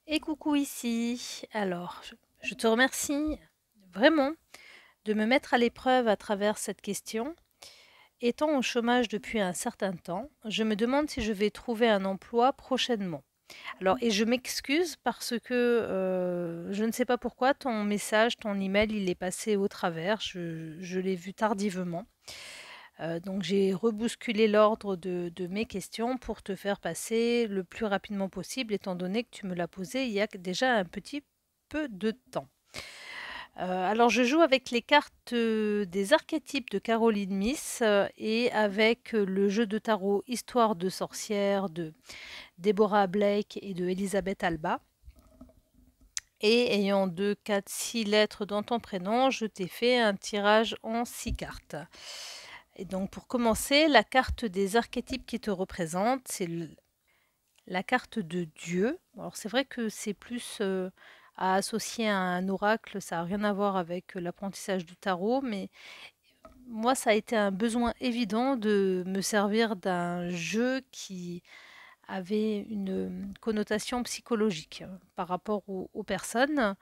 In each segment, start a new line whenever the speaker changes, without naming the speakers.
Et coucou ici. Alors, je te remercie vraiment de me mettre à l'épreuve à travers cette question. Étant au chômage depuis un certain temps, je me demande si je vais trouver un emploi prochainement. Alors, et je m'excuse parce que je ne sais pas pourquoi ton message, ton email, il est passé au travers. Je l'ai vu tardivement. Donc j'ai rebousculé l'ordre de mes questions pour te faire passer le plus rapidement possible, étant donné que tu me l'as posé il y a déjà un petit peu de temps. Alors je joue avec les cartes des archétypes de Caroline Miss et avec le jeu de tarot Histoire de sorcière de Deborah Blake et de Elisabeth Alba. Et ayant 2, 4, 6 lettres dans ton prénom, je t'ai fait un tirage en 6 cartes. Et donc pour commencer, la carte des archétypes qui te représente, c'est la carte de Dieu. Alors c'est vrai que c'est plus à associer à un oracle, ça n'a rien à voir avec l'apprentissage du tarot, mais moi ça a été un besoin évident de me servir d'un jeu qui avait une connotation psychologique par rapport aux personnes.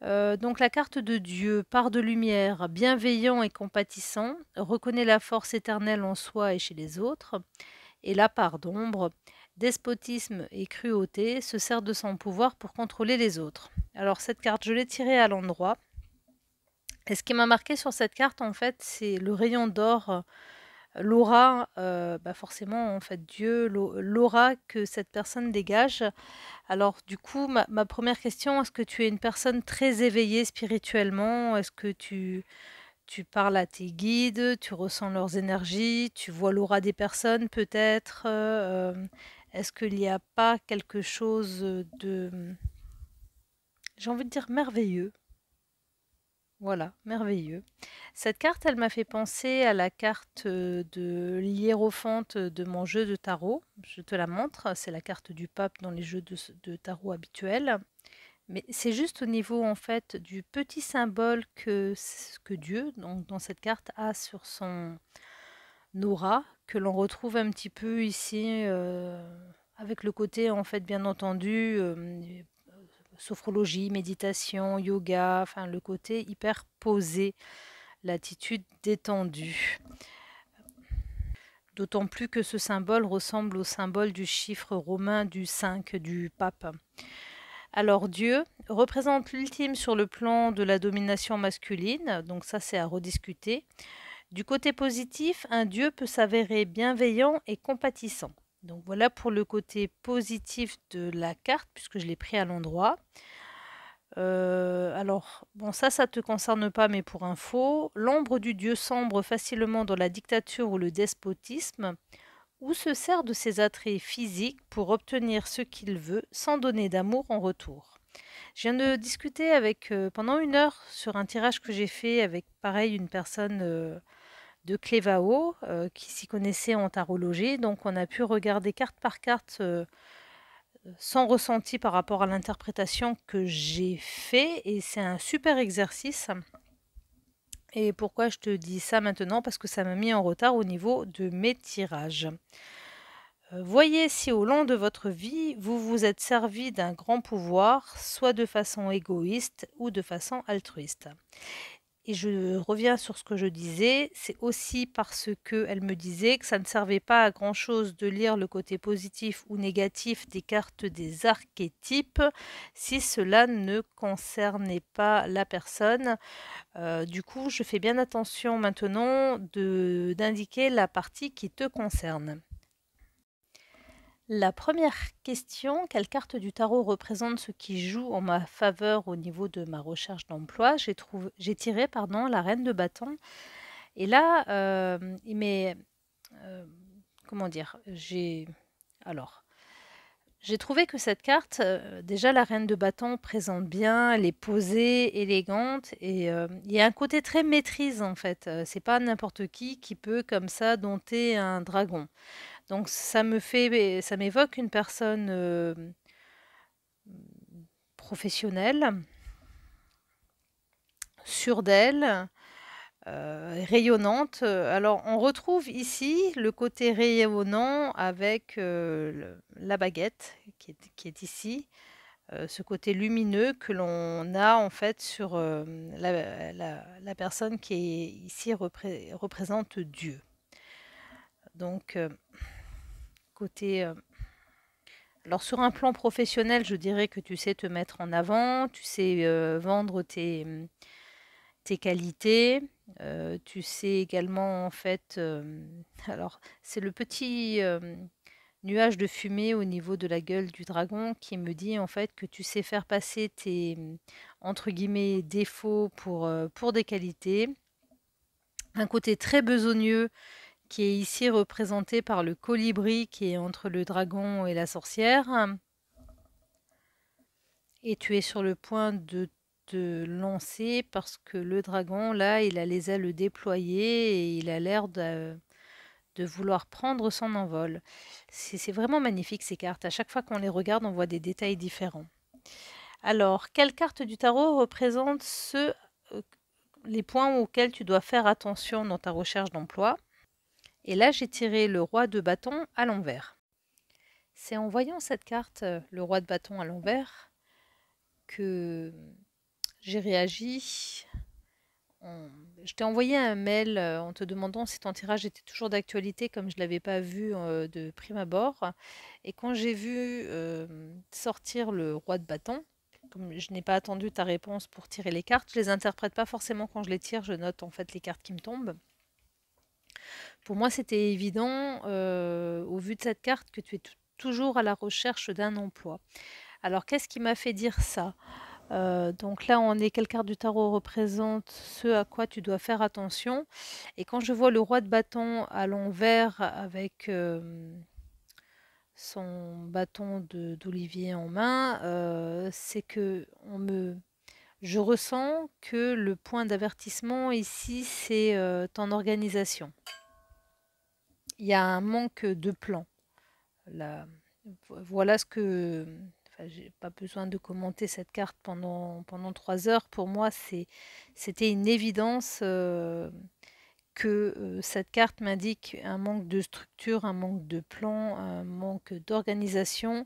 Donc la carte de Dieu, part de lumière, bienveillant et compatissant, reconnaît la force éternelle en soi et chez les autres, et la part d'ombre, despotisme et cruauté, se sert de son pouvoir pour contrôler les autres. Alors cette carte, je l'ai tirée à l'endroit. Et ce qui m'a marqué sur cette carte, en fait, c'est le rayon d'or, l'aura, forcément, en fait, Dieu, l'aura que cette personne dégage. Alors, du coup, ma première question, est-ce que tu es une personne très éveillée spirituellement? Est-ce que tu parles à tes guides, tu ressens leurs énergies, tu vois l'aura des personnes peut-être? Est-ce qu'il n'y a pas quelque chose de, j'ai envie de dire merveilleux? Voilà, merveilleux. Cette carte, elle m'a fait penser à la carte de l'hiérophante de mon jeu de tarot. Je te la montre, c'est la carte du pape dans les jeux de tarot habituels. Mais c'est juste au niveau en fait du petit symbole que Dieu, donc dans cette carte, a sur son aura, que l'on retrouve un petit peu ici, avec le côté en fait bien entendu sophrologie, méditation, yoga, enfin le côté hyper posé, l'attitude détendue. D'autant plus que ce symbole ressemble au symbole du chiffre romain du 5 du pape. Alors Dieu représente l'ultime sur le plan de la domination masculine, donc ça c'est à rediscuter. Du côté positif, un Dieu peut s'avérer bienveillant et compatissant. Donc voilà pour le côté positif de la carte, puisque je l'ai pris à l'endroit. Alors, bon, ça te concerne pas, mais pour info, l'ombre du Dieu sombre facilement dans la dictature ou le despotisme, ou se sert de ses attraits physiques pour obtenir ce qu'il veut sans donner d'amour en retour. Je viens de discuter avec pendant 1 heure sur un tirage que j'ai fait avec pareil une personne de Clévao qui s'y connaissait en tarologie. Donc on a pu regarder carte par carte sans ressenti par rapport à l'interprétation que j'ai fait et c'est un super exercice. Et pourquoi je te dis ça maintenant? Parce que ça m'a mis en retard au niveau de mes tirages. Voyez si au long de votre vie, vous vous êtes servi d'un grand pouvoir, soit de façon égoïste ou de façon altruiste. Et je reviens sur ce que je disais, c'est aussi parce qu'elle me disait que ça ne servait pas à grand-chose de lire le côté positif ou négatif des cartes des archétypes si cela ne concernait pas la personne. Du coup, je fais bien attention maintenant d'indiquer la partie qui te concerne. La première question, quelle carte du tarot représente ce qui joue en ma faveur au niveau de ma recherche d'emploi? J'ai tiré la reine de bâton. Et là, euh, comment dire, alors, j'ai trouvé que cette carte, déjà la reine de bâton présente bien, elle est posée, élégante, et il y a un côté très maîtrise en fait. C'est pas n'importe qui peut comme ça dompter un dragon. Donc ça m'évoque une personne professionnelle, sûre d'elle, rayonnante. Alors on retrouve ici le côté rayonnant avec la baguette qui est ici. ce côté lumineux que l'on a en fait sur la personne qui est ici représente Dieu. Donc, côté alors sur un plan professionnel, je dirais que tu sais te mettre en avant, tu sais vendre tes qualités, tu sais également en fait, alors c'est le petit nuage de fumée au niveau de la gueule du dragon qui me dit en fait que tu sais faire passer tes entre guillemets défauts pour des qualités. Un côté très besogneux qui est ici représenté par le colibri qui est entre le dragon et la sorcière. Et tu es sur le point de te lancer parce que le dragon, là, il a les ailes déployées et il a l'air de vouloir prendre son envol. C'est vraiment magnifique ces cartes. À chaque fois qu'on les regarde, on voit des détails différents. Alors, quelle carte du tarot représente les points auxquels tu dois faire attention dans ta recherche d'emploi? Et là, j'ai tiré le roi de bâton à l'envers. C'est en voyant cette carte, le roi de bâton à l'envers, que j'ai réagi. Je t'ai envoyé un mail en te demandant si ton tirage était toujours d'actualité, comme je ne l'avais pas vu de prime abord. Et quand j'ai vu sortir le roi de bâton, comme je n'ai pas attendu ta réponse pour tirer les cartes, je les interprète pas forcément quand je les tire, je note en fait les cartes qui me tombent. Pour moi, c'était évident, au vu de cette carte, que tu es toujours à la recherche d'un emploi. Alors, qu'est-ce qui m'a fait dire ça? Donc là, on est quelle carte du tarot représente ce à quoi tu dois faire attention. Et quand je vois le roi de bâton à l'envers avec son bâton d'olivier en main, c'est que je ressens que le point d'avertissement ici, c'est ton organisation. Il y a un manque de plan. Là, voilà ce que... Enfin, j'ai pas besoin de commenter cette carte pendant 3 heures. Pour moi, c'était une évidence que cette carte m'indique un manque de structure, un manque de plan, un manque d'organisation.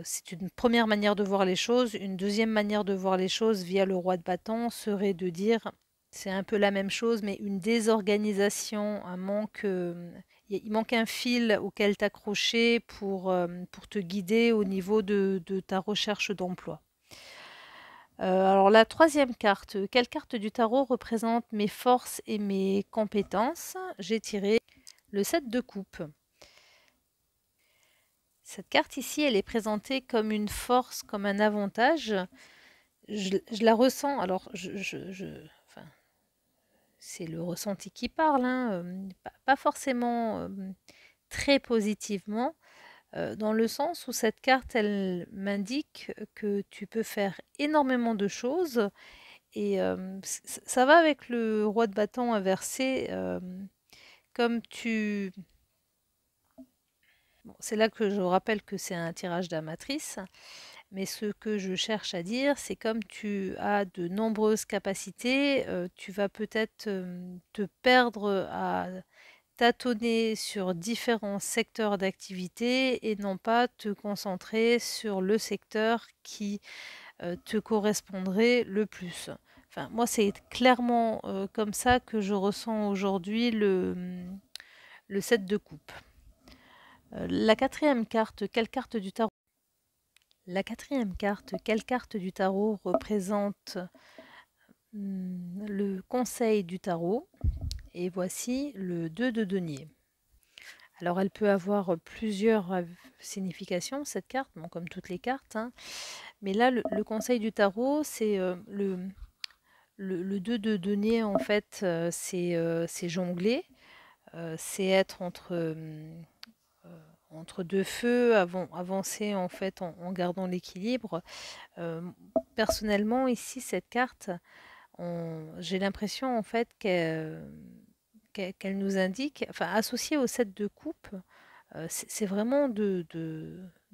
C'est une première manière de voir les choses. Une deuxième manière de voir les choses via le roi de bâton serait de dire, c'est un peu la même chose, mais une désorganisation, un manque, il manque un fil auquel t'accrocher pour te guider au niveau de ta recherche d'emploi. Alors la troisième carte, quelle carte du tarot représente mes forces et mes compétences? J'ai tiré le 7 de coupe. Cette carte ici, elle est présentée comme une force, comme un avantage. Je la ressens, alors enfin, c'est le ressenti qui parle, hein, pas forcément très positivement, dans le sens où cette carte, elle m'indique que tu peux faire énormément de choses et ça va avec le roi de bâton inversé, comme tu... Bon, c'est là que je rappelle que c'est un tirage d'amatrice, mais ce que je cherche à dire, c'est comme tu as de nombreuses capacités, tu vas peut-être te perdre à tâtonner sur différents secteurs d'activité et non pas te concentrer sur le secteur qui te correspondrait le plus. Enfin, moi, c'est clairement comme ça que je ressens aujourd'hui le 7 de coupe. La quatrième carte, quelle carte du tarot? La quatrième carte, quelle carte du tarot représente le conseil du tarot? Et voici le 2 de denier. Alors elle peut avoir plusieurs significations, cette carte, bon, comme toutes les cartes, hein. Mais là, le conseil du tarot, c'est le 2 de denier, en fait, c'est jongler, c'est être entre deux feux, avancer en fait en gardant l'équilibre. Personnellement, ici, cette carte, j'ai l'impression en fait qu'elle nous indique, enfin associée au 7 de coupe, c'est vraiment de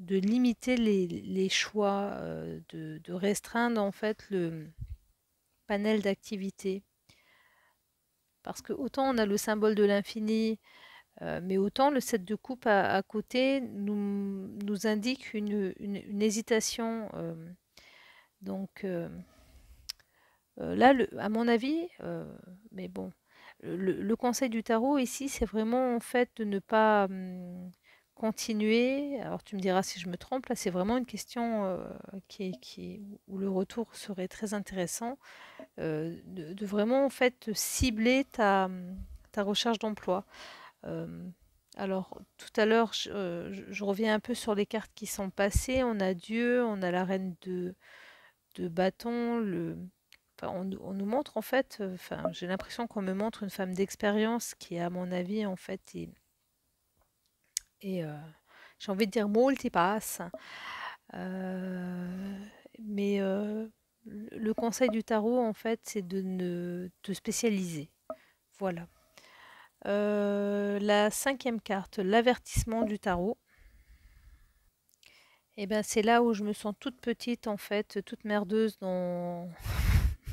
limiter les choix, de restreindre en fait le panel d'activités. Parce que autant on a le symbole de l'infini Mais autant le 7 de coupe à côté nous indique une hésitation. Donc là, à mon avis, mais bon, le conseil du tarot ici, c'est vraiment en fait de ne pas continuer. Alors tu me diras si je me trompe, là c'est vraiment une question où le retour serait très intéressant, de vraiment en fait cibler ta recherche d'emploi. Euh, alors tout à l'heure, je reviens un peu sur les cartes qui sont passées. On a Dieu, on a la reine de bâton, enfin, on nous montre en fait, enfin, j'ai l'impression qu'on me montre une femme d'expérience qui, à mon avis, en fait, est, j'ai envie de dire multipasse. Euh, mais le conseil du tarot, en fait, c'est de ne te spécialiser. Voilà. La cinquième carte, l'avertissement du tarot. Et ben, c'est là où je me sens toute petite, en fait, toute merdeuse dans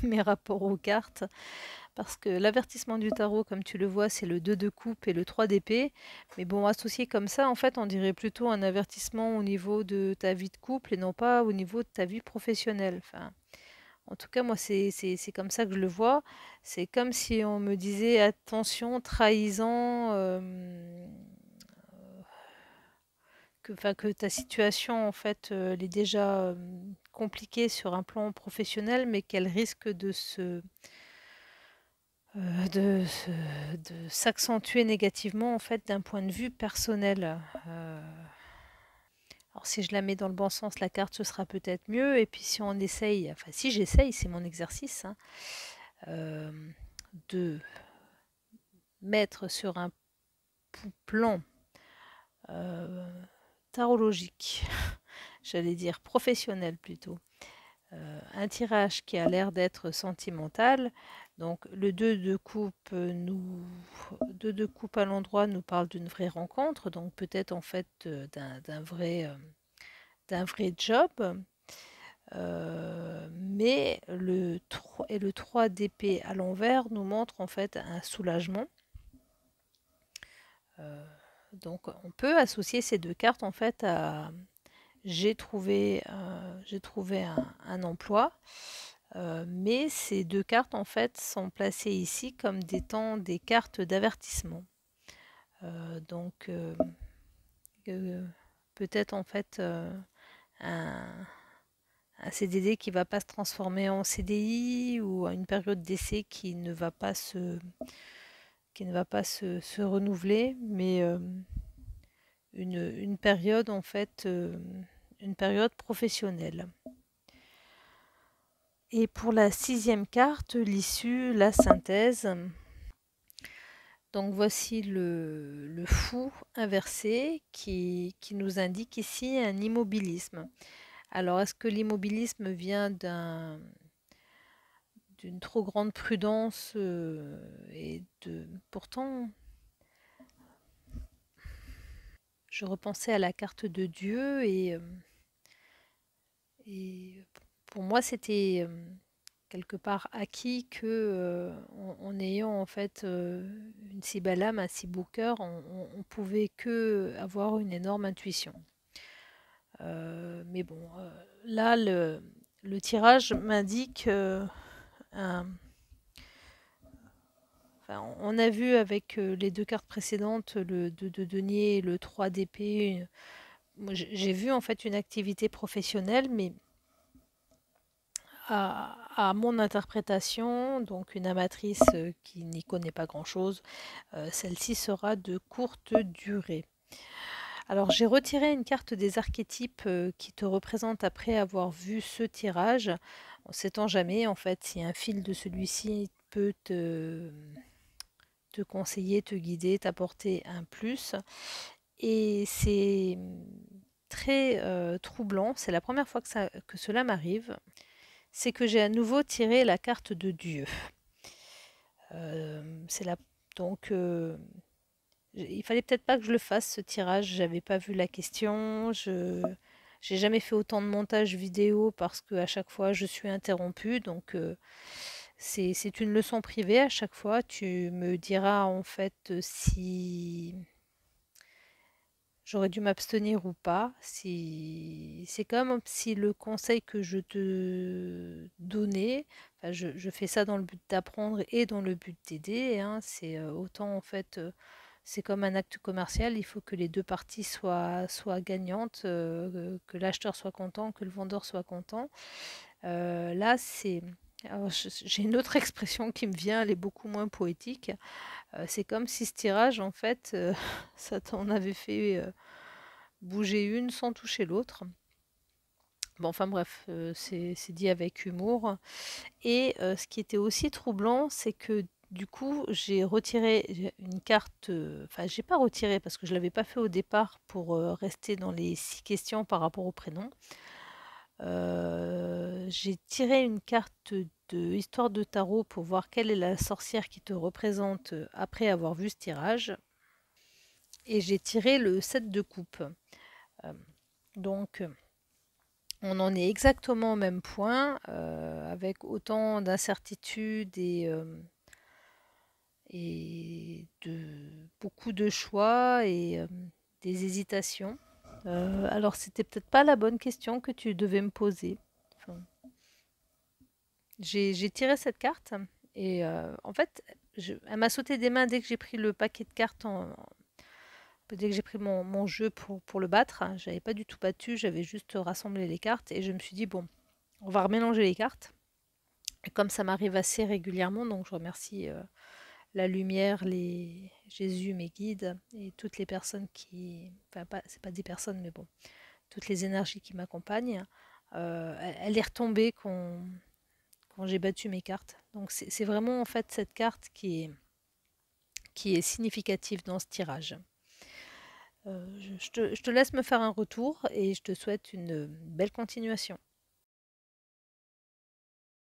mes rapports aux cartes. Parce que l'avertissement du tarot, comme tu le vois, c'est le 2 de coupe et le 3 d'épée. Mais bon, associé comme ça, en fait, on dirait plutôt un avertissement au niveau de ta vie de couple et non pas au niveau de ta vie professionnelle. Enfin, en tout cas, moi, c'est comme ça que je le vois. C'est comme si on me disait attention, trahison, enfin, que ta situation, en fait, elle est déjà compliquée sur un plan professionnel, mais qu'elle risque de s'accentuer négativement en fait d'un point de vue personnel. Alors si je la mets dans le bon sens, la carte ce sera peut-être mieux. Et puis si on essaye, enfin si j'essaye, c'est mon exercice, hein, euh, de mettre sur un plan tarologique, j'allais dire professionnel plutôt, un tirage qui a l'air d'être sentimental. Donc le 2 de coupe, 2 de coupe à l'endroit nous parle d'une vraie rencontre, donc peut-être en fait d'un vrai job. Mais le 3 d'épée à l'envers nous montre en fait un soulagement. Donc on peut associer ces deux cartes en fait à j'ai trouvé un emploi. Mais ces deux cartes, en fait, sont placées ici comme étant des cartes d'avertissement. Donc, peut-être en fait un, un CDD qui ne va pas se transformer en CDI ou une période d'essai qui ne va pas se renouveler, mais une période en fait, une période professionnelle. Et pour la sixième carte, l'issue, la synthèse. Donc voici le fou inversé qui nous indique ici un immobilisme. Alors est-ce que l'immobilisme vient d'une trop grande prudence et de pourtant je repensais à la carte de Dieu et pour moi c'était quelque part acquis que en ayant en fait une si belle âme, un si beau cœur, on pouvait que avoir une énorme intuition. Mais bon, là le tirage m'indique enfin, on a vu avec les deux cartes précédentes, le 2 de denier et le 3 d'épée, j'ai vu en fait une activité professionnelle, mais à mon interprétation, donc une amatrice qui n'y connaît pas grand-chose, celle-ci sera de courte durée. Alors j'ai retiré une carte des archétypes qui te représente après avoir vu ce tirage. On ne sait-on jamais en fait si un fil de celui-ci peut te conseiller, te guider, t'apporter un plus. Et c'est très troublant, c'est la première fois que cela m'arrive, c'est que j'ai à nouveau tiré la carte de Dieu. C'est la... Donc, il fallait peut-être pas que je le fasse, ce tirage, j'avais pas vu la question, j'ai jamais fait autant de montage vidéo parce que à chaque fois je suis interrompue, donc c'est une leçon privée à chaque fois. Tu me diras en fait si j'aurais dû m'abstenir ou pas. Si c'est comme si le conseil que je te donnais, enfin, je fais ça dans le but d'apprendre et dans le but d'aider, hein, c'est autant en fait, c'est comme un acte commercial, il faut que les deux parties soient gagnantes, que l'acheteur soit content, que le vendeur soit content. Là, c'est alors, j'ai une autre expression qui me vient, elle est beaucoup moins poétique. C'est comme si ce tirage, en fait, ça t'en avait fait bouger une sans toucher l'autre. Bon, enfin bref, c'est dit avec humour. Et ce qui était aussi troublant, c'est que du coup, j'ai retiré une carte. Enfin, j'ai pas retiré parce que je l'avais pas fait au départ pour rester dans les 6 questions par rapport au prénom. J'ai tiré une carte de Histoire de tarot pour voir quelle est la sorcière qui te représente après avoir vu ce tirage. Et j'ai tiré le 7 de coupe. Euh, donc, on en est exactement au même point, avec autant d'incertitudes et de beaucoup de choix et des hésitations. Alors, c'était peut-être pas la bonne question que tu devais me poser. Enfin, j'ai tiré cette carte et en fait, elle m'a sauté des mains dès que j'ai pris le paquet de cartes dès que j'ai pris mon jeu pour le battre. J'avais pas du tout battu, j'avais juste rassemblé les cartes et je me suis dit, bon, on va remélanger les cartes. Et comme ça m'arrive assez régulièrement, donc je remercie la lumière, Jésus, mes guides et toutes les personnes qui, enfin pas, c'est pas des personnes, mais bon, toutes les énergies qui m'accompagnent. Elle est retombée quand j'ai battu mes cartes. Donc c'est vraiment en fait cette carte qui est significative dans ce tirage. Je te laisse me faire un retour et je te souhaite une belle continuation.